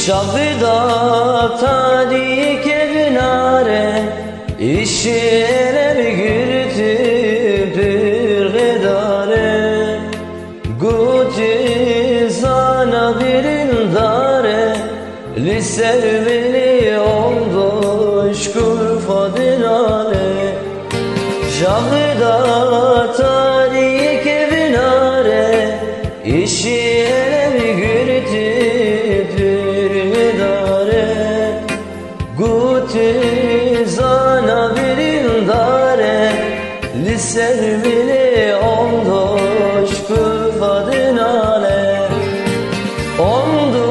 Shabda tarihi ke binare işine bir gürtü pürgedare guti sana birindare liserveli oldu şkur fadilale Shabda tarihi ke binare işine bir gürtü Guti zana birindare Liservili ondoş kufadinale Ondu